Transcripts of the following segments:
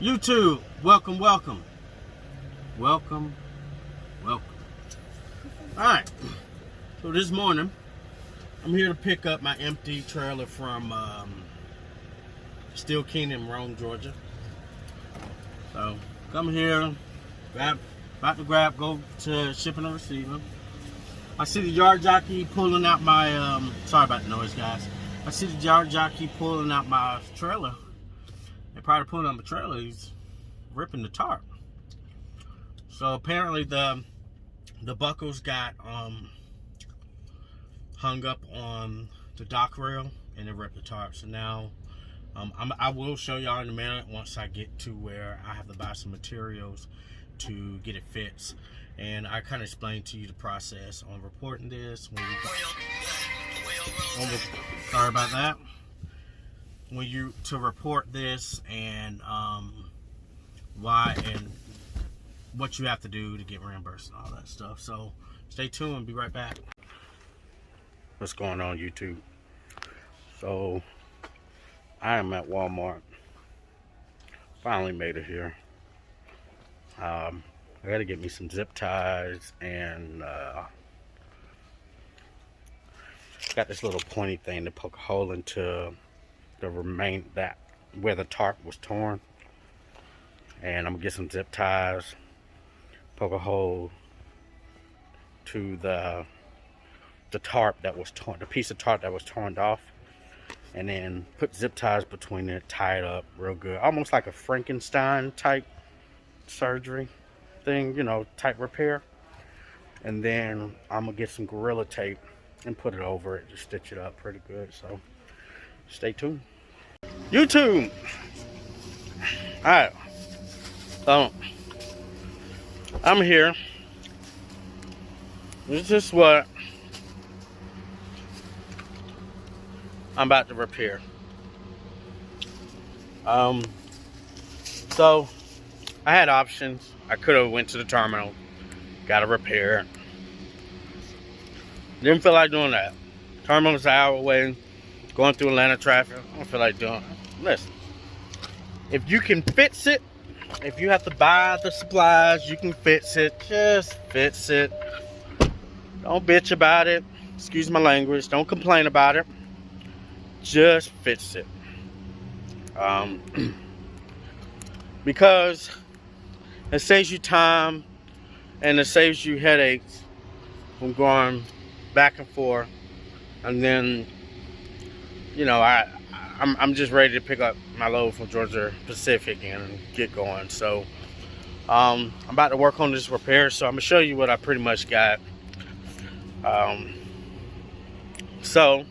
YouTube, welcome. Alright, so this morning, I'm here to pick up my empty trailer from Steel King in Rome, Georgia. So, come here, go to shipping and receiving. I see the yard jockey pulling out my, sorry about the noise, guys. I see the yard jockey pulling out my trailer. And prior to pulling out my trailer, he's ripping the tarp. So apparently the buckles got hung up on the dock rail and it ripped the tarp. So now I will show y'all in a minute once I get to where I have to buy some materials to get it fixed. And I kind of explained to you the process on reporting this. Sorry about that. To report this and why and what you have to do to get reimbursed and all that stuff. So stay tuned and be right back. What's going on, YouTube? So I am at Walmart. Finally made it here. I gotta get me some zip ties and got this little pointy thing to poke a hole into the where the tarp was torn, and I'm gonna get some zip ties, poke a hole to the tarp that was torn, the piece of tarp that was torn off, and then put zip ties between it, tie it up real good, almost like a Frankenstein type surgery thing, you know, type repair. And then I'm gonna get some Gorilla Tape and put it over it to stitch it up pretty good. So stay tuned, YouTube. Alright, so I'm here. This is what I'm about to repair. So I had options. I could have went to the terminal, got a repair. Didn't feel like doing that. Terminal's an hour away, going through Atlanta traffic. I don't feel like doing it. Listen, if you can fix it, if you have to buy the supplies, you can fix it. Just fix it. Don't bitch about it. Excuse my language. Don't complain about it. Just fix it. Because it saves you time and it saves you headaches from going back and forth. And then, you know, I'm just ready to pick up my load from Georgia Pacific and get going. So I'm about to work on this repair, so I'm gonna show you what I pretty much got. So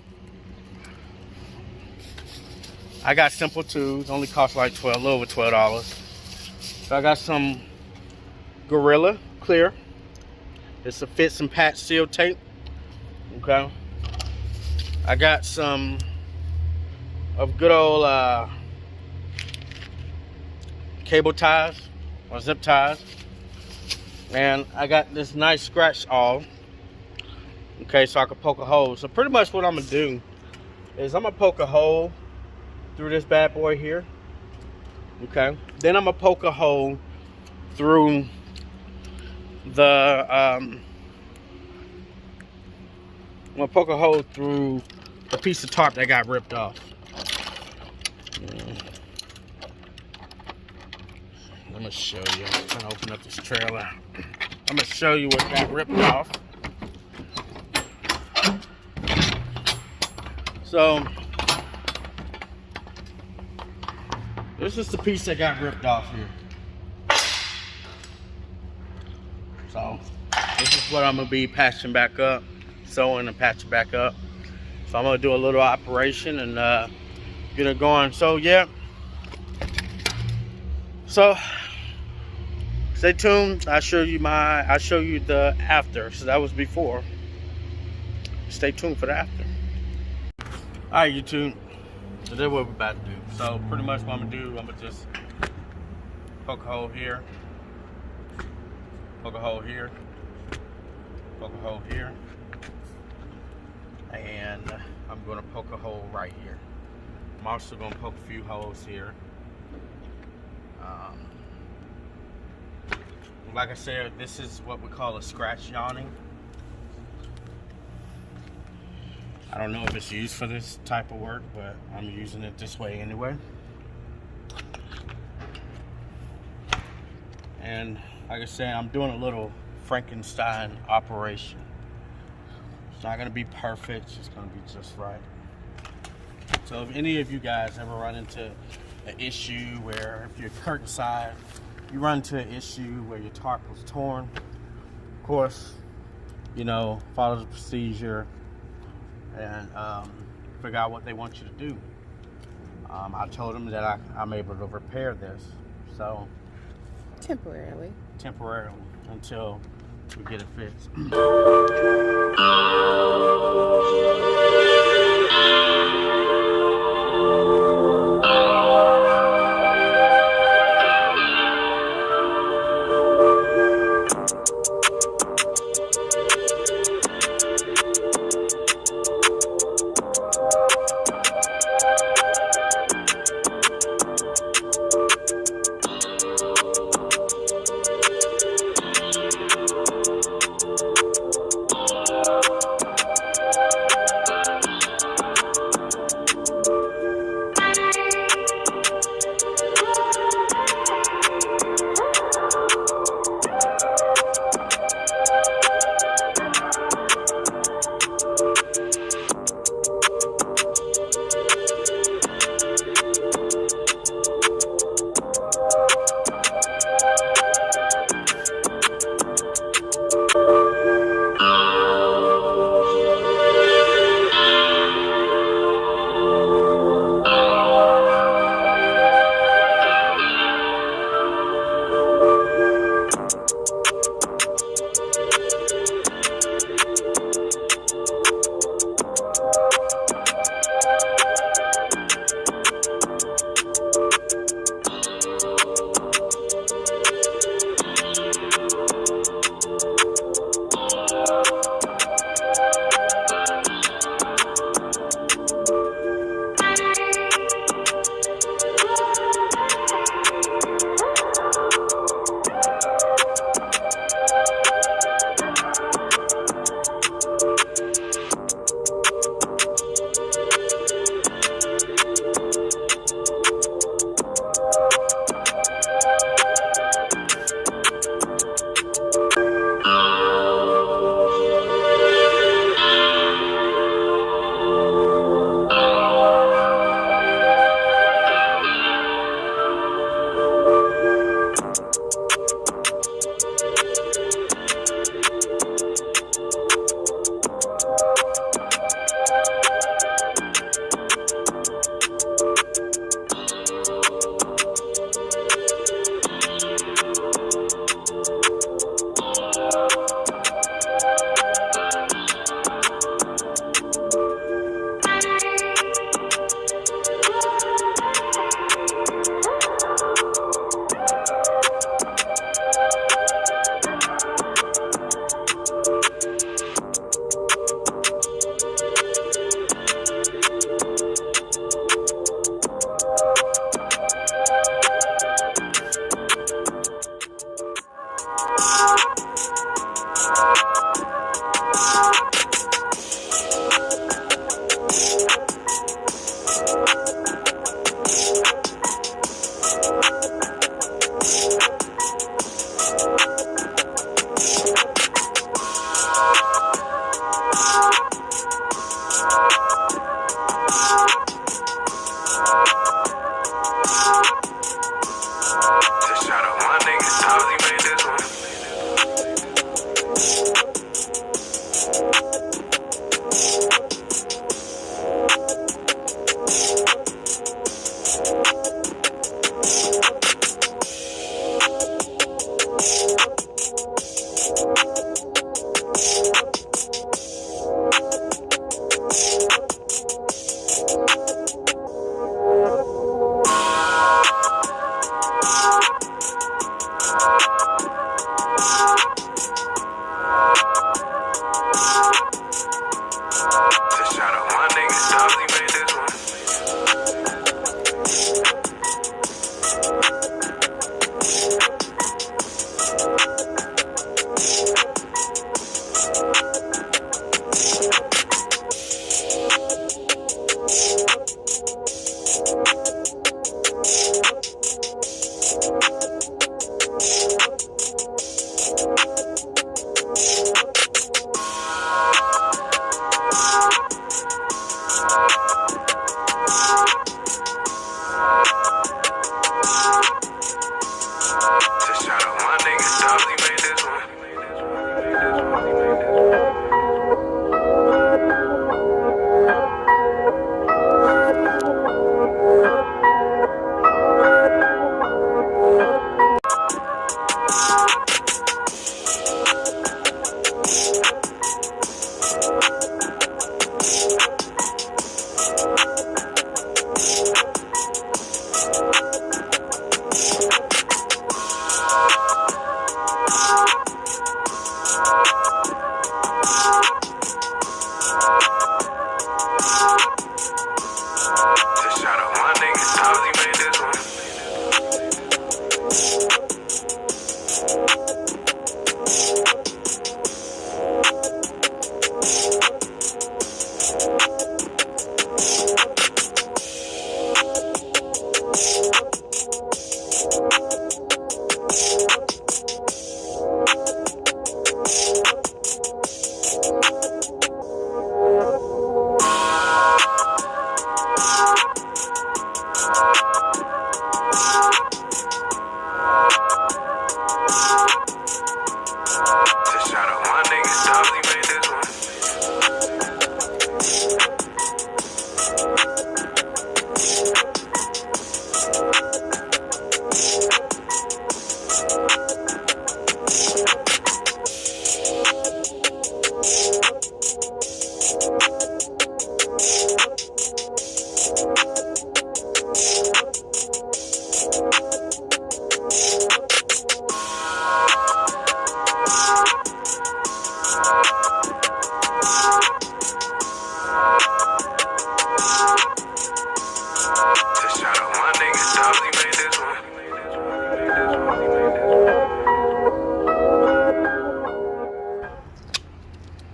I got simple tools, only cost like a little over $12. So I got some Gorilla Clear. It's a fits and patch seal tape. Okay. I got some of good old cable ties or zip ties. And I got this nice scratch awl. Okay, so I can poke a hole. So pretty much what I'm gonna do is I'm gonna poke a hole through this bad boy here. Okay, then I'm gonna poke a hole through the I'm gonna poke a hole through the piece of tarp that got ripped off. I'm gonna show you. I'm trying to open up this trailer. I'm gonna show you what got ripped off. So this is the piece that got ripped off here. So this is what I'm gonna be patching back up, sewing and patching back up. So I'm gonna do a little operation and get it going. So yeah. So stay tuned. I'll show you the after. So that was before. Stay tuned for the after. Alright, YouTube. So that's what we're about to do. So pretty much what I'm gonna do, I'm gonna just poke a hole here, poke a hole here, poke a hole here, and I'm gonna poke a hole right here. I'm also gonna poke a few holes here. Like I said, this is what we call a scratch yawning. I don't know if it's used for this type of work, but I'm using it this way anyway. And like I said, I'm doing a little Frankenstein operation. It's not going to be perfect, it's just going to be just right. So if any of you guys ever run into an issue where if you're curtain side, you run into an issue where your tarp was torn, of course, you know, follow the procedure and figure out what they want you to do. I told them that I'm able to repair this, so temporarily until we get it fixed.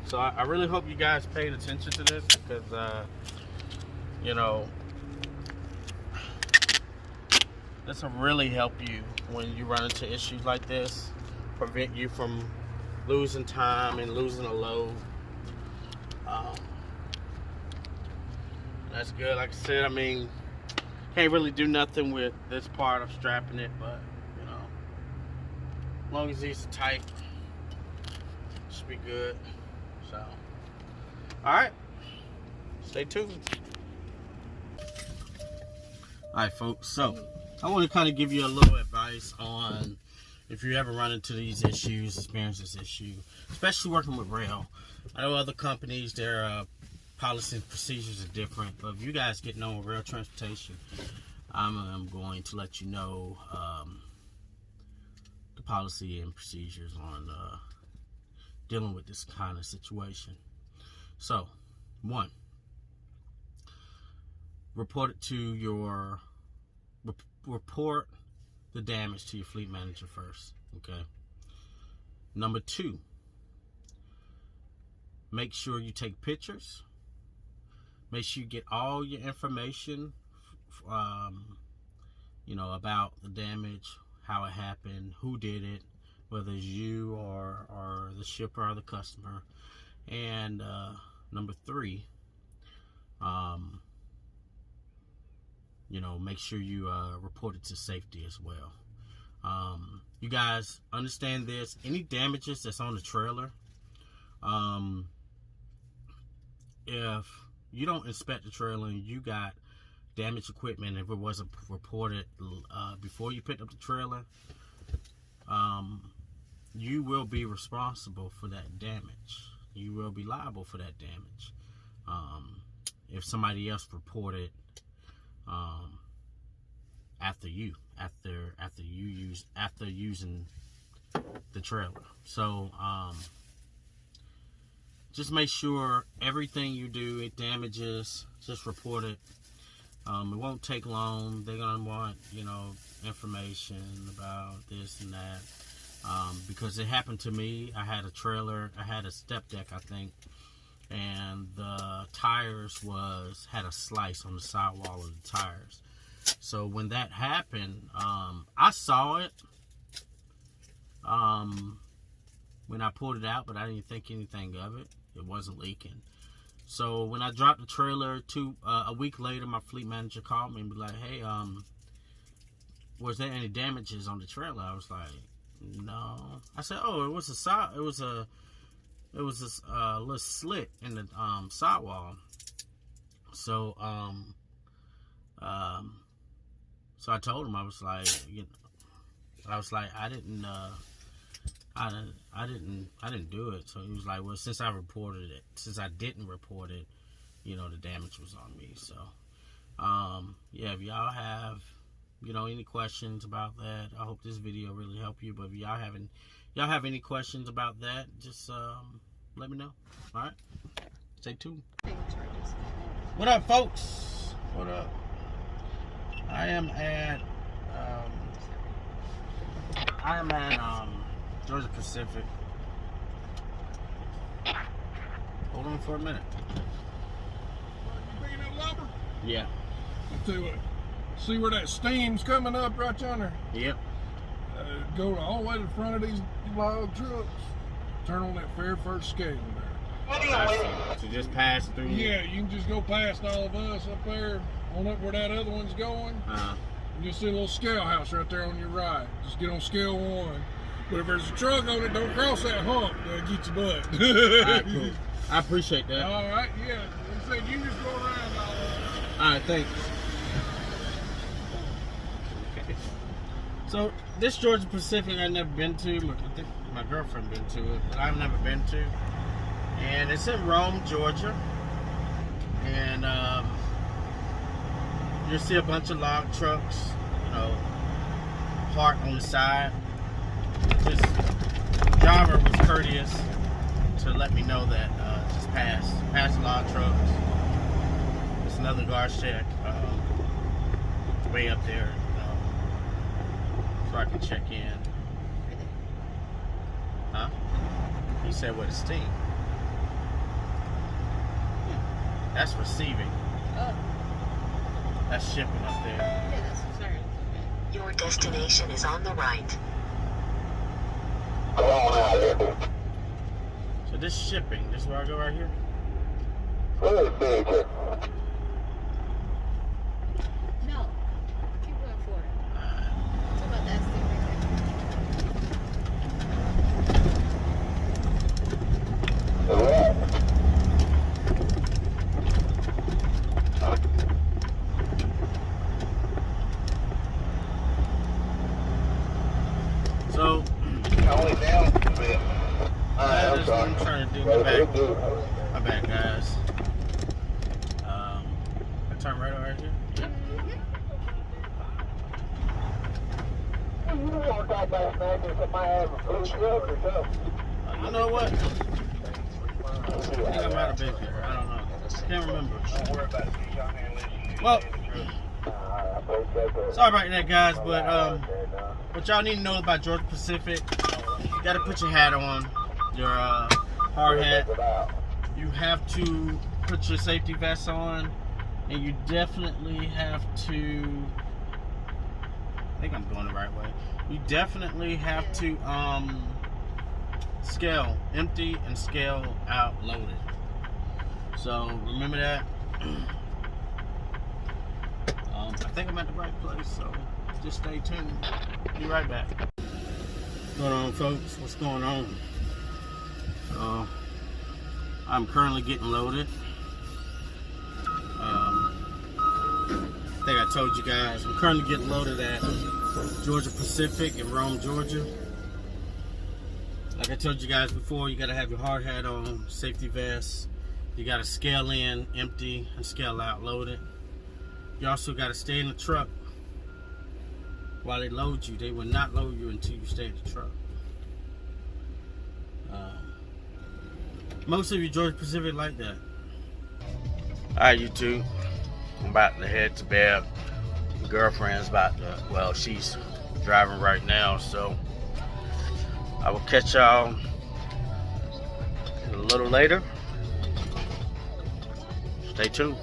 So I really hope you guys paid attention to this, because you know, this will really help you when you run into issues like this, prevent you from losing time and losing a load. That's good. Like I said, I mean, can't really do nothing with this part of strapping it, but you know, as long as these are tight, should be good. So, all right, stay tuned. All right, folks. So, I want to kind of give you a little advice on if you ever run into these issues, experience this issue, especially working with rail. I know other companies, their policy and procedures are different, but if you guys get on with rail transportation, I'm going to let you know the policy and procedures on dealing with this kind of situation. So, 1, report the damage to your fleet manager first. Okay. Number 2, make sure you take pictures. Make sure you get all your information, you know, about the damage, how it happened, who did it, whether it's you or the shipper or the customer. And number 3, you know, make sure you report it to safety as well. You guys understand this. Any damages that's on the trailer, if you don't inspect the trailer and you got damaged equipment, if it wasn't reported before you picked up the trailer, you will be responsible for that damage. You will be liable for that damage. If somebody else reported after using the trailer. So just make sure everything you do, it damages, just report it. It won't take long. They're gonna want, you know, information about this and that, because it happened to me. I had a trailer, I had a step deck, I think, and the tires had a slice on the sidewall of the tires. So when that happened, I saw it when I pulled it out, but I didn't think anything of it. It wasn't leaking. So when I dropped the trailer, a week later, my fleet manager called me and be like, "Hey, was there any damages on the trailer?" I was like, "No." I said, "Oh, it was a little slit in the sidewall." So so I told him, I was like, I didn't do it. So he was like, "Well, since I didn't report it, you know, the damage was on me." So, yeah, if y'all have, you know, any questions about that, I hope this video really helped you. But if y'all have any questions about that, just let me know. All right, stay tuned. What up, folks? What up? I am at Georgia Pacific. Hold on for a minute. You picking up lumber? Yeah. I'll tell you what. See where that steam's coming up right yonder? Yep. Go all the way to the front of these log trucks. Turn on that very first scale there. To just pass through. Yeah, you can just go past all of us up there, on up where that other one's going. And you'll see a little scale house right there on your right. Just get on scale 1. But if there's a truck on it, don't cross that hump. That'll get your butt. All right, cool. I appreciate that. All right, yeah. Like I said, you just go around all of All right, thanks. Okay. So this Georgia Pacific I've never been to. I think my girlfriend been to it, but I've never been to. And it's in Rome, Georgia. And you'll see a bunch of log trucks, parked on the side. This driver was courteous to let me know that just past a lot of trucks. There's another guard shed way up there, so I can check in. Huh? He said with a steam. That's receiving. Oh. That's shipping up there. Yeah, that's sorry. Your destination is on the right. So this shipping, this is where I go right here? No. Keep going forward. What about that thing right there? So, I'm trying to do my bad guys. I turn right over here. You know what? I think I might have been here. I don't know. I can't remember. Well, sorry about that, guys, but what y'all need to know about Georgia Pacific, you gotta put your hat on, your hard hat. You have to put your safety vest on, and you definitely have to, I think I'm going the right way. You definitely have to scale empty and scale out loaded. So remember that. I think I'm at the right place, so just stay tuned. Be right back. What's going on, folks? What's going on? I'm currently getting loaded. I think I told you guys, I'm currently getting loaded at Georgia Pacific in Rome, Georgia. Like I told you guys before, you gotta have your hard hat on, safety vest. You gotta scale in empty and scale out loaded. You also gotta stay in the truck while they load you. They will not load you until you stay in the truck. Most of you Georgia Pacific like that. Alright, YouTube. I'm about to head to bed. My girlfriend's about to, well, she's driving right now, so I will catch y'all a little later. Stay tuned.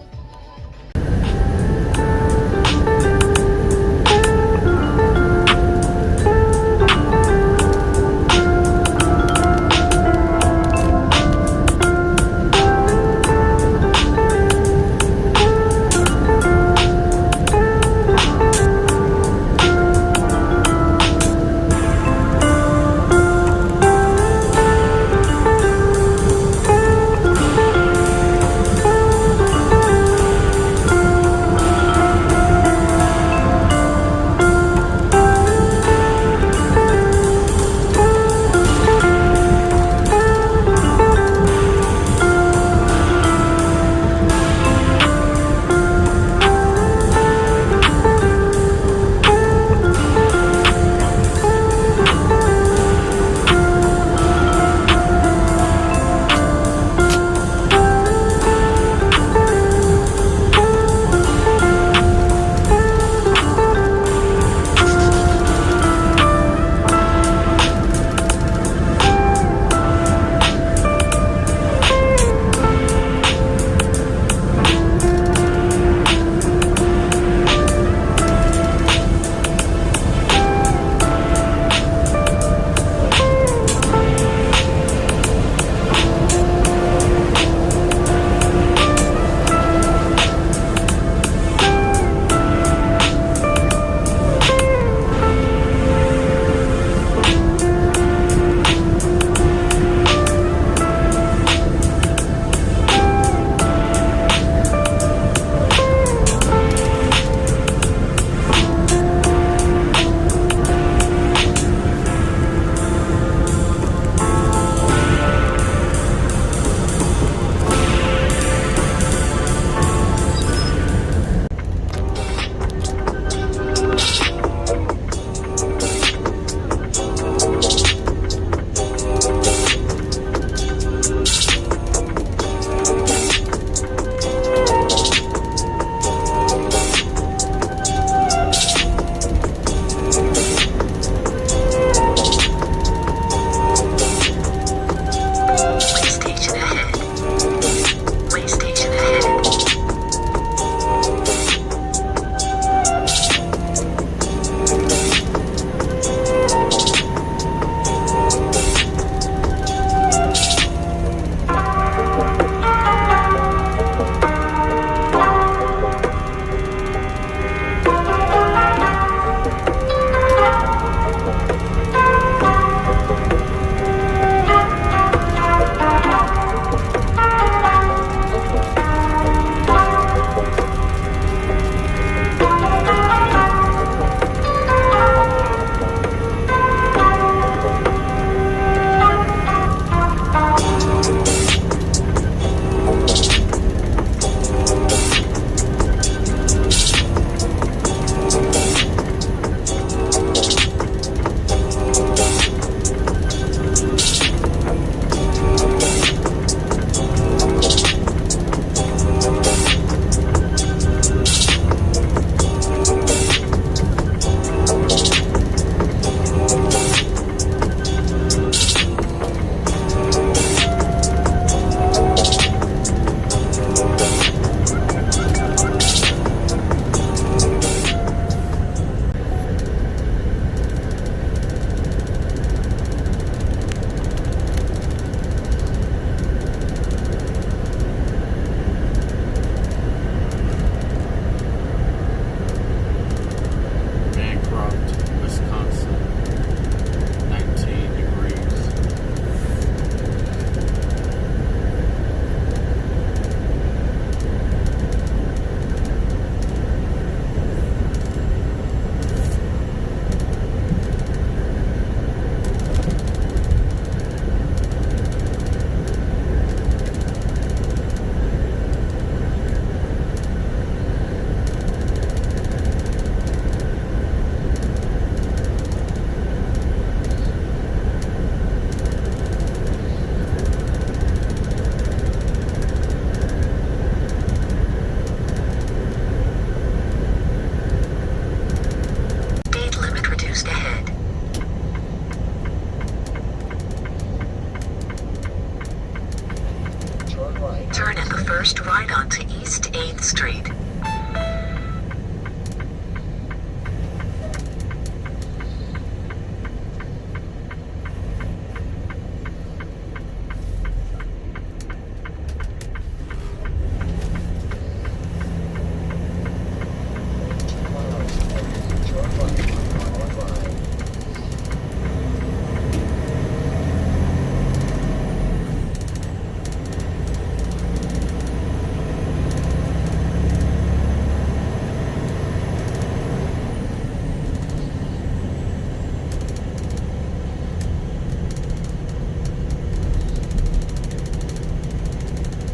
Turn at the first right onto East 8th Street.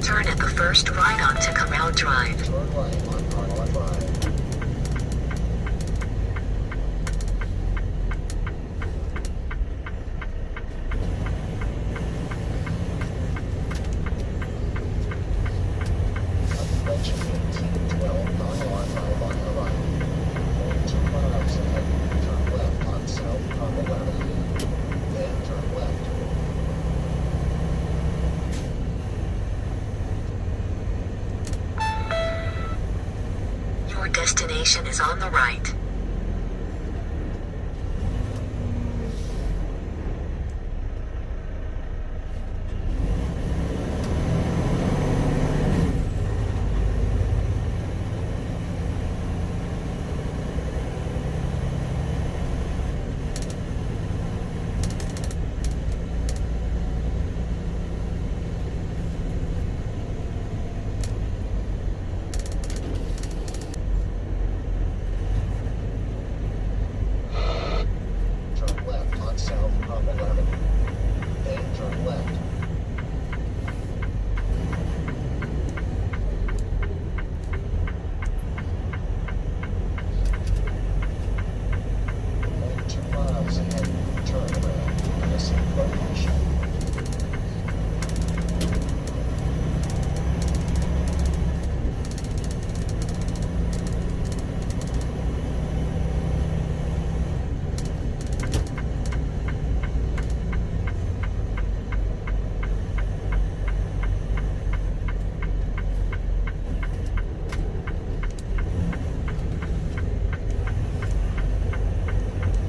Turn at the first right onto Corral Drive. Turn right on Corral Drive. Approaching 1812 Corral Drive on the right. Going 2 miles ahead, turn left on South Corral Avenue. Then turn left. Your destination is on the right. Turn left on South Corral Avenue. Then turn left. Going 2 miles ahead, turn around at a safe location.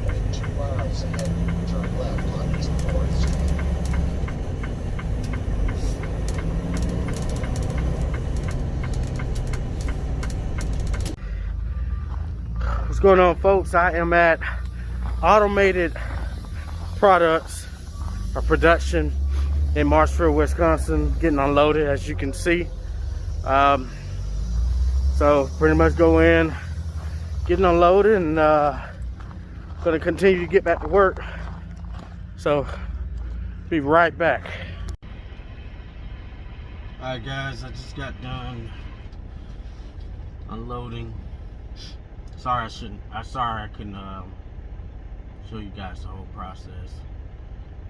Going 2 miles ahead, turn left on East 4th Street. What's going on, folks? I am at Automated Products or Production in Marshfield, Wisconsin, getting unloaded, as you can see. So pretty much go in, getting unloaded, and gonna continue to get back to work. So be right back. All right, guys, I just got done unloading. Sorry I couldn't show you guys the whole process.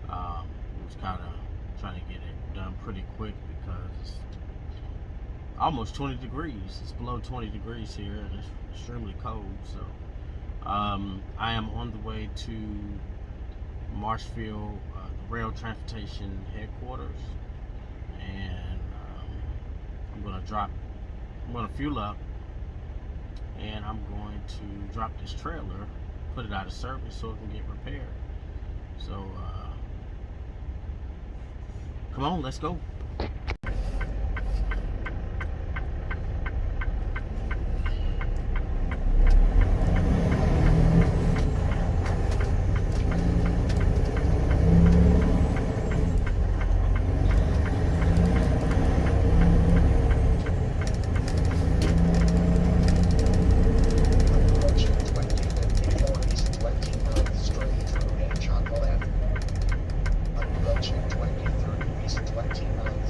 It was kind of trying to get it done pretty quick because it's almost 20 degrees. It's below 20 degrees here and it's extremely cold. So I am on the way to Marshfield, the rail transportation headquarters, and I'm gonna fuel up, and I'm going to drop this trailer, put it out of service so it can get repaired. So come on, let's go. Approaching 2054 East 29th Street, Route 8 Chapel Avenue. Approaching 23 East 29th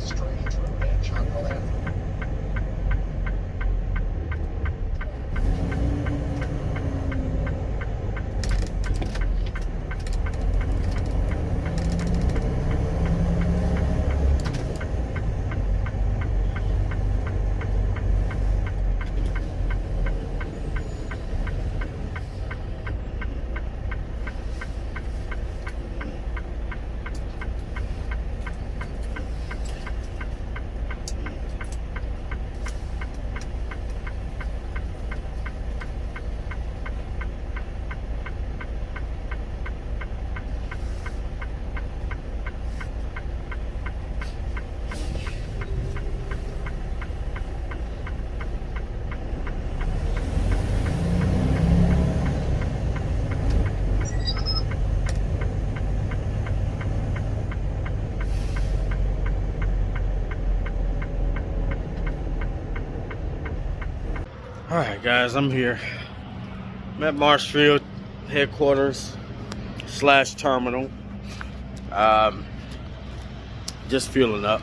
Alright guys, I'm here. I'm at Marshfield headquarters / terminal. Just fueling up.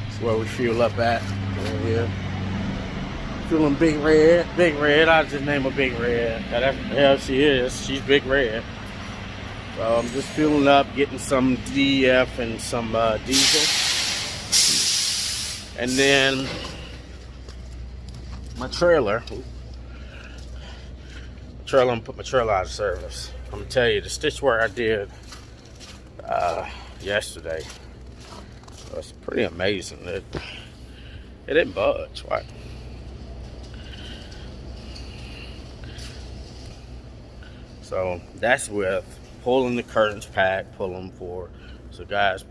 That's where we fuel up at over here. Fueling Big Red. Big Red, I just name her Big Red. Hell, she is. She's Big Red. So I'm just fueling up, getting some DEF and some diesel. And then my trailer. I'm gonna put my trailer out of service. I'm gonna tell you the stitch work I did yesterday was pretty amazing. It didn't budge. Right? So that's with pulling the curtains back, pull them forward. So guys,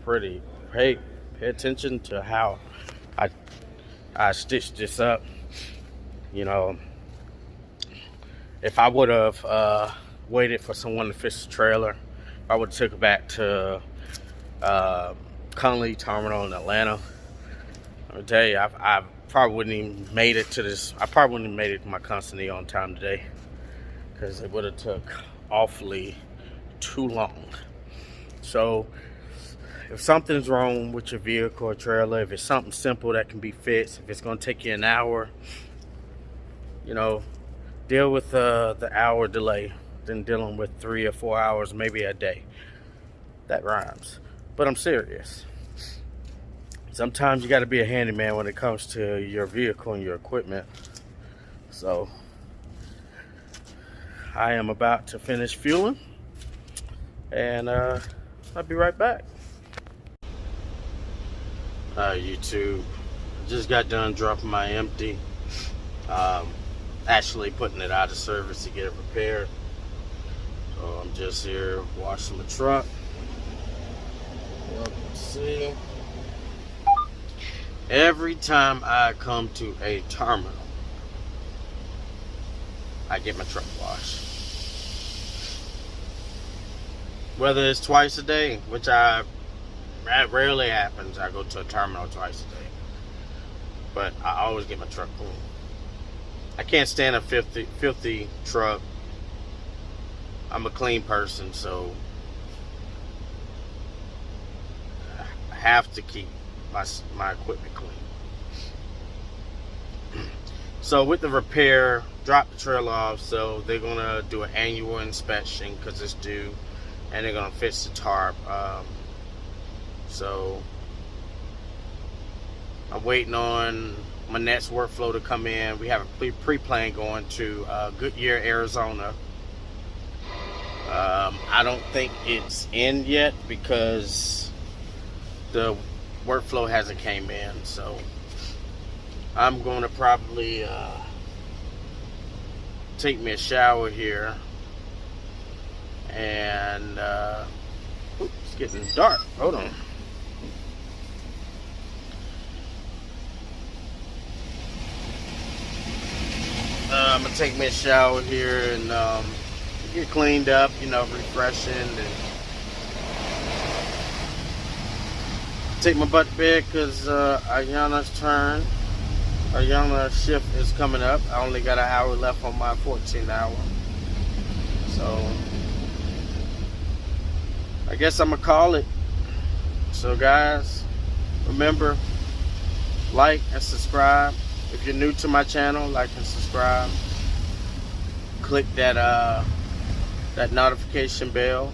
pay attention to how I stitched this up. You know, if I would have waited for someone to fix the trailer, I would have took it back to Conley Terminal in Atlanta. I'll tell you, I probably wouldn't even made it to this. I probably wouldn't have made it to my consignee on time today, because it would have took awfully too long. So if something's wrong with your vehicle or trailer, if it's something simple that can be fixed, if it's going to take you an hour, you know, deal with the hour delay than dealing with 3 or 4 hours, maybe a day. That rhymes. But I'm serious. Sometimes you got to be a handyman when it comes to your vehicle and your equipment. So I am about to finish fueling, and I'll be right back. YouTube, just got done dropping my empty. Actually putting it out of service to get it repaired. So I'm just here washing my truck. Yep, see, every time I come to a terminal, I get my truck washed. Whether it's twice a day, which that rarely happens. I go to a terminal twice a day, but I always get my truck clean. I can't stand a filthy truck. I'm a clean person, so I have to keep my equipment clean. So with the repair, drop the trailer off, so they're gonna do an annual inspection because it's due, and they're gonna fix the tarp. So I'm waiting on my next workflow to come in. We have a pre-plan going to Goodyear, Arizona. I don't think it's in yet because the workflow hasn't came in. So I'm going to probably take me a shower here, and it's getting dark. Hold on. I'm gonna take me a shower here and get cleaned up, you know, refreshing, and take my butt to bed because Ayana's shift is coming up. I only got an hour left on my 14-hour, so I guess I'm gonna call it. So guys, remember, like and subscribe. If you're new to my channel, like and subscribe. Click that that notification bell.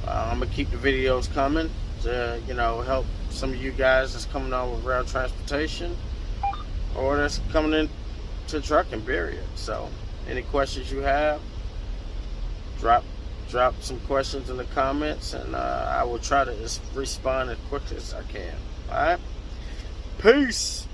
I'm gonna keep the videos coming to, you know, help some of you guys that's coming on with rail transportation or that's coming into trucking, period. So any questions you have, drop some questions in the comments, and I will try to respond as quickly as I can. All right, peace.